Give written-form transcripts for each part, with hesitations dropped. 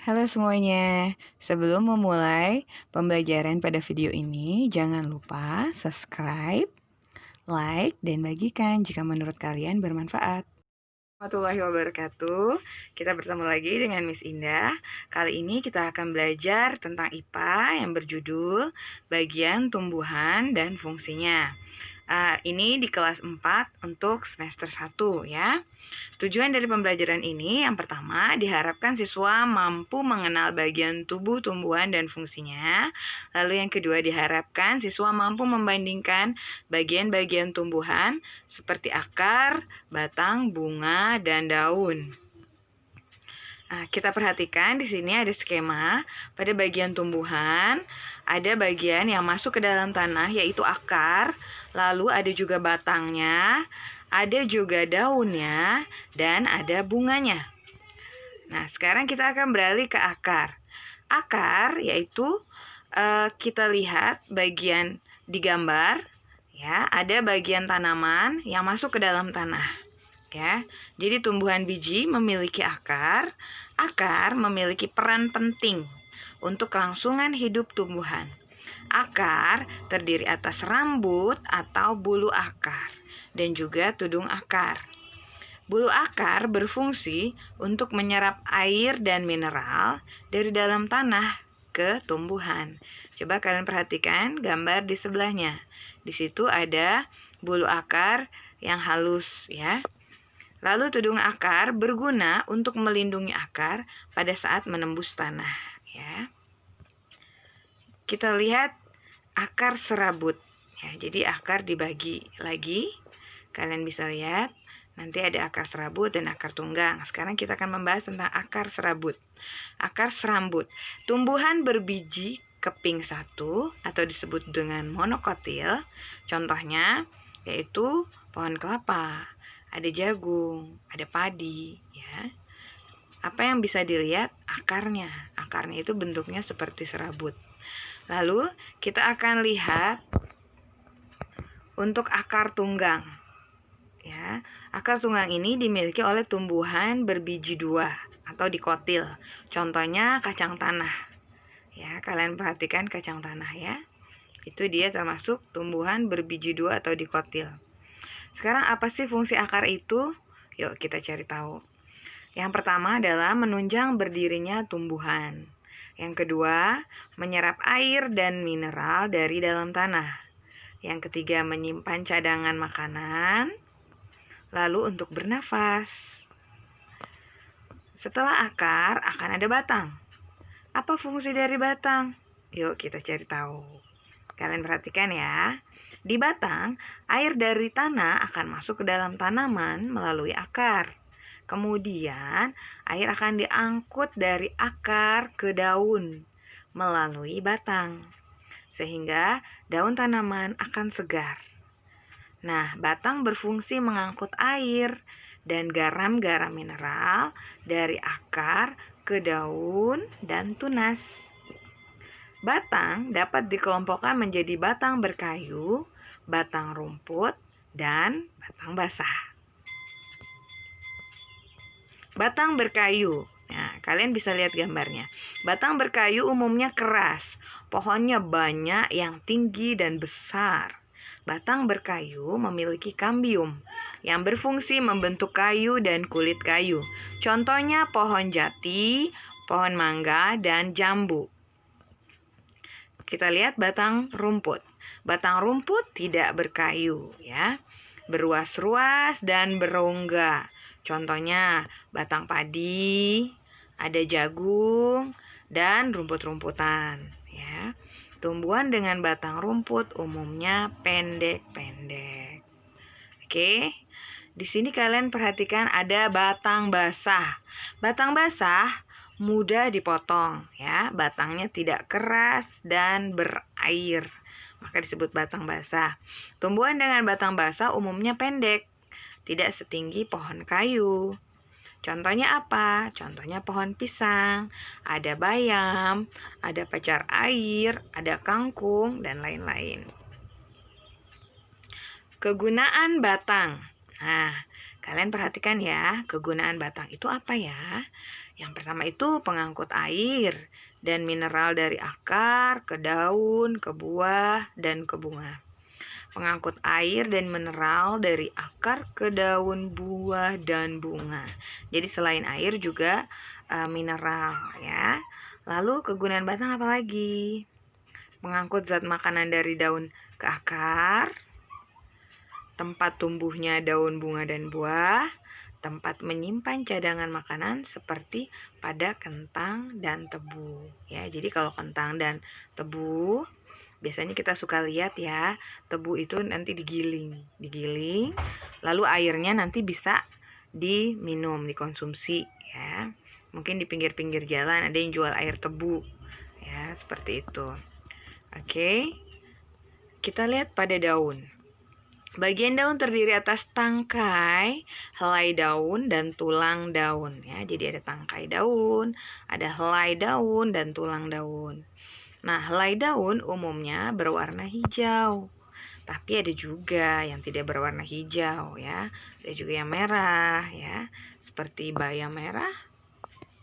Halo semuanya, sebelum memulai pembelajaran pada video ini, jangan lupa subscribe, like, dan bagikan jika menurut kalian bermanfaat. Warahmatullahi wabarakatuh. Kita bertemu lagi dengan Miss Indah. Kali ini kita akan belajar tentang IPA yang berjudul Bagian Tumbuhan dan Fungsinya. Ini di kelas 4 untuk semester 1 ya. Tujuan dari pembelajaran ini yang pertama diharapkan siswa mampu mengenal bagian tubuh tumbuhan dan fungsinya. Lalu yang kedua diharapkan siswa mampu membandingkan bagian-bagian tumbuhan seperti akar, batang, bunga, dan daun. Nah, kita perhatikan di sini ada skema. Pada bagian tumbuhan, ada bagian yang masuk ke dalam tanah yaitu akar, lalu ada juga batangnya, ada juga daunnya, dan ada bunganya. Nah, sekarang kita akan beralih ke akar. Akar yaitu kita lihat bagian di gambar, ya, ada bagian tanaman yang masuk ke dalam tanah. Ya, jadi tumbuhan biji memiliki akar. Akar memiliki peran penting untuk kelangsungan hidup tumbuhan. Akar terdiri atas rambut atau bulu akar dan juga tudung akar. Bulu akar berfungsi untuk menyerap air dan mineral dari dalam tanah ke tumbuhan. Coba kalian perhatikan gambar di sebelahnya. Di situ ada bulu akar yang halus, ya. Lalu tudung akar berguna untuk melindungi akar pada saat menembus tanah, ya. Kita lihat akar serabut. Ya, jadi akar dibagi lagi. Kalian bisa lihat nanti ada akar serabut dan akar tunggang. Sekarang kita akan membahas tentang akar serabut. Akar serambut, tumbuhan berbiji keping satu atau disebut dengan monokotil. Contohnya yaitu pohon kelapa, ada jagung, ada padi, ya. Apa yang bisa dilihat? Akarnya. Akarnya itu bentuknya seperti serabut. Lalu kita akan lihat untuk akar tunggang. Ya, akar tunggang ini dimiliki oleh tumbuhan berbiji dua atau dikotil. Contohnya kacang tanah. Ya, kalian perhatikan kacang tanah ya. Itu dia termasuk tumbuhan berbiji dua atau dikotil. Sekarang apa sih fungsi akar itu? Yuk kita cari tahu. Yang pertama adalah menunjang berdirinya tumbuhan. Yang kedua, menyerap air dan mineral dari dalam tanah. Yang ketiga, menyimpan cadangan makanan. Lalu untuk bernafas. Setelah akar akan ada batang. Apa fungsi dari batang? Yuk kita cari tahu. Kalian perhatikan ya. Di batang, air dari tanah akan masuk ke dalam tanaman melalui akar. Kemudian, air akan diangkut dari akar ke daun melalui batang. Sehingga daun tanaman akan segar. Nah, batang berfungsi mengangkut air dan garam-garam mineral dari akar ke daun dan tunas. Batang dapat dikelompokkan menjadi batang berkayu, batang rumput, dan batang basah. Batang berkayu. Nah, kalian bisa lihat gambarnya. Batang berkayu umumnya keras. Pohonnya banyak yang tinggi dan besar. Batang berkayu memiliki kambium yang berfungsi membentuk kayu dan kulit kayu. Contohnya pohon jati, pohon mangga, dan jambu. Kita lihat batang rumput. Batang rumput tidak berkayu, ya. Beruas-ruas dan berongga. Contohnya batang padi, ada jagung, dan rumput-rumputan, ya. Tumbuhan dengan batang rumput umumnya pendek-pendek. Oke. Di sini kalian perhatikan ada batang basah. Batang basah mudah dipotong, ya. Batangnya tidak keras dan berair, maka disebut batang basah. Tumbuhan dengan batang basah umumnya pendek, tidak setinggi pohon kayu. Contohnya apa? Contohnya pohon pisang, ada bayam, ada pacar air, ada kangkung, dan lain-lain. Kegunaan batang. Nah, kalian perhatikan ya, kegunaan batang itu apa ya? Yang pertama itu pengangkut air dan mineral dari akar ke daun, ke buah, dan ke bunga. Pengangkut air dan mineral dari akar ke daun, buah, dan bunga. Jadi selain air juga mineral ya. Lalu kegunaan batang apa lagi? Mengangkut zat makanan dari daun ke akar, tempat tumbuhnya daun, bunga, dan buah, tempat menyimpan cadangan makanan seperti pada kentang dan tebu. Ya, jadi kalau kentang dan tebu biasanya kita suka lihat ya, tebu itu nanti digiling, lalu airnya nanti bisa diminum, dikonsumsi ya. Mungkin di pinggir-pinggir jalan ada yang jual air tebu ya, seperti itu. Oke. Kita lihat pada daun. Bagian daun terdiri atas tangkai, helai daun, dan tulang daun ya. Jadi ada tangkai daun, ada helai daun, dan tulang daun. Nah, helai daun umumnya berwarna hijau. Tapi ada juga yang tidak berwarna hijau ya. Ada juga yang merah ya. Seperti bayam merah,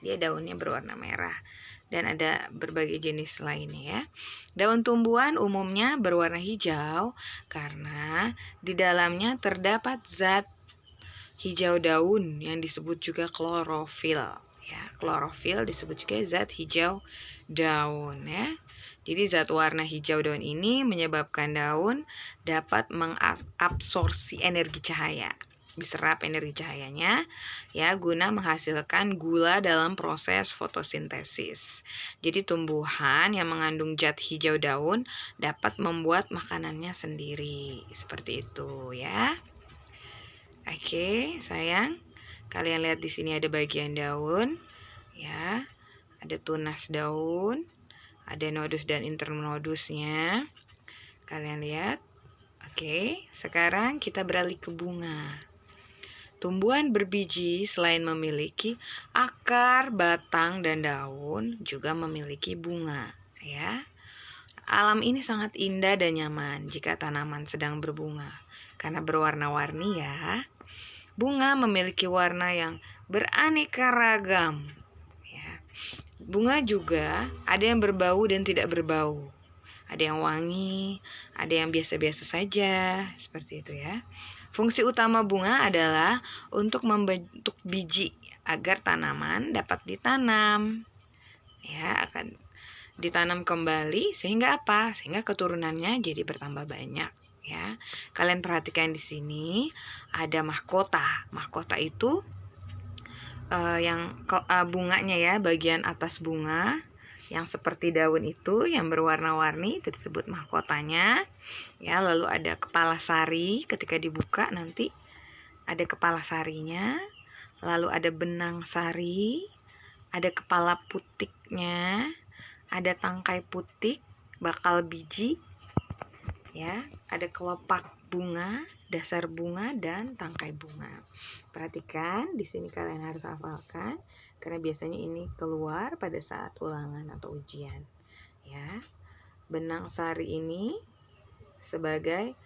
dia daunnya berwarna merah. Dan ada berbagai jenis lainnya ya. Daun tumbuhan umumnya berwarna hijau karena di dalamnya terdapat zat hijau daun yang disebut juga klorofil ya. Klorofil disebut juga zat hijau daun ya. Jadi zat warna hijau daun ini menyebabkan daun dapat mengabsorpsi energi cahaya. Diserap energi cahayanya ya guna menghasilkan gula dalam proses fotosintesis. Jadi tumbuhan yang mengandung zat hijau daun dapat membuat makanannya sendiri. Seperti itu ya. Oke, sayang. Kalian lihat di sini ada bagian daun ya. Ada tunas daun, ada nodus dan internodusnya. Kalian lihat. Oke, sekarang kita beralih ke bunga. Tumbuhan berbiji selain memiliki akar, batang, dan daun, juga memiliki bunga, ya. Alam ini sangat indah dan nyaman jika tanaman sedang berbunga, karena berwarna-warni ya. Bunga memiliki warna yang beraneka ragam, ya. Bunga juga ada yang berbau dan tidak berbau. Ada yang wangi, ada yang biasa-biasa saja, seperti itu ya. Fungsi utama bunga adalah untuk membentuk biji agar tanaman dapat ditanam. Ya, akan ditanam kembali sehingga apa? Sehingga keturunannya jadi bertambah banyak, ya. Kalian perhatikan di sini ada mahkota. Mahkota itu bunganya ya, bagian atas bunga yang seperti daun itu yang berwarna-warni itu disebut mahkotanya ya. Lalu ada kepala sari, ketika dibuka nanti ada kepala sarinya, lalu ada benang sari, ada kepala putiknya, ada tangkai putik, bakal biji ya, ada kelopak bunga, dasar bunga, dan tangkai bunga. Perhatikan di sini, kalian harus hafalkan karena biasanya ini keluar pada saat ulangan atau ujian ya. Benang sari ini sebagai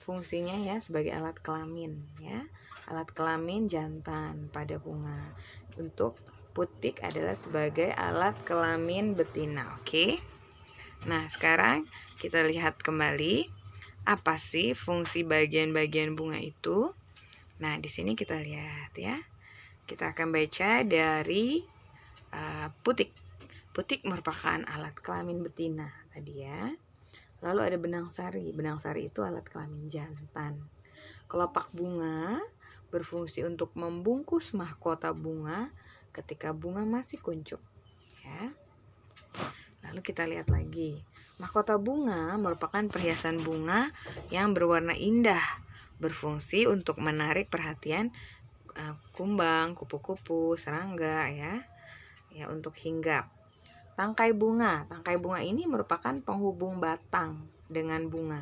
fungsinya ya sebagai alat kelamin ya, alat kelamin jantan pada bunga. Untuk putik adalah sebagai alat kelamin betina. Oke. Nah, sekarang kita lihat kembali apa sih fungsi bagian-bagian bunga itu. Nah, di sini kita lihat ya. Kita akan baca dari putik. Putik merupakan alat kelamin betina tadi ya. Lalu ada benang sari. Benang sari itu alat kelamin jantan. Kelopak bunga berfungsi untuk membungkus mahkota bunga ketika bunga masih kuncup ya. Lalu kita lihat lagi. Mahkota bunga merupakan perhiasan bunga yang berwarna indah, berfungsi untuk menarik perhatian kumbang, kupu-kupu, serangga ya. Ya, untuk hinggap. Tangkai bunga ini merupakan penghubung batang dengan bunga.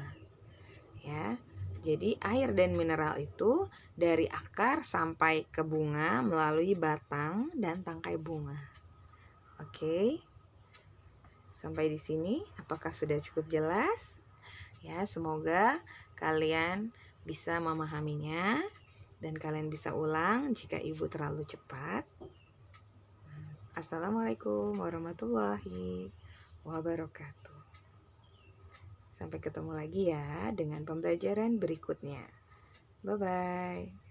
Ya. Jadi air dan mineral itu dari akar sampai ke bunga melalui batang dan tangkai bunga. Oke. Sampai di sini apakah sudah cukup jelas? Ya, semoga kalian bisa memahaminya dan kalian bisa ulang jika ibu terlalu cepat. Assalamualaikum warahmatullahi wabarakatuh. Sampai ketemu lagi ya dengan pembelajaran berikutnya. Bye-bye.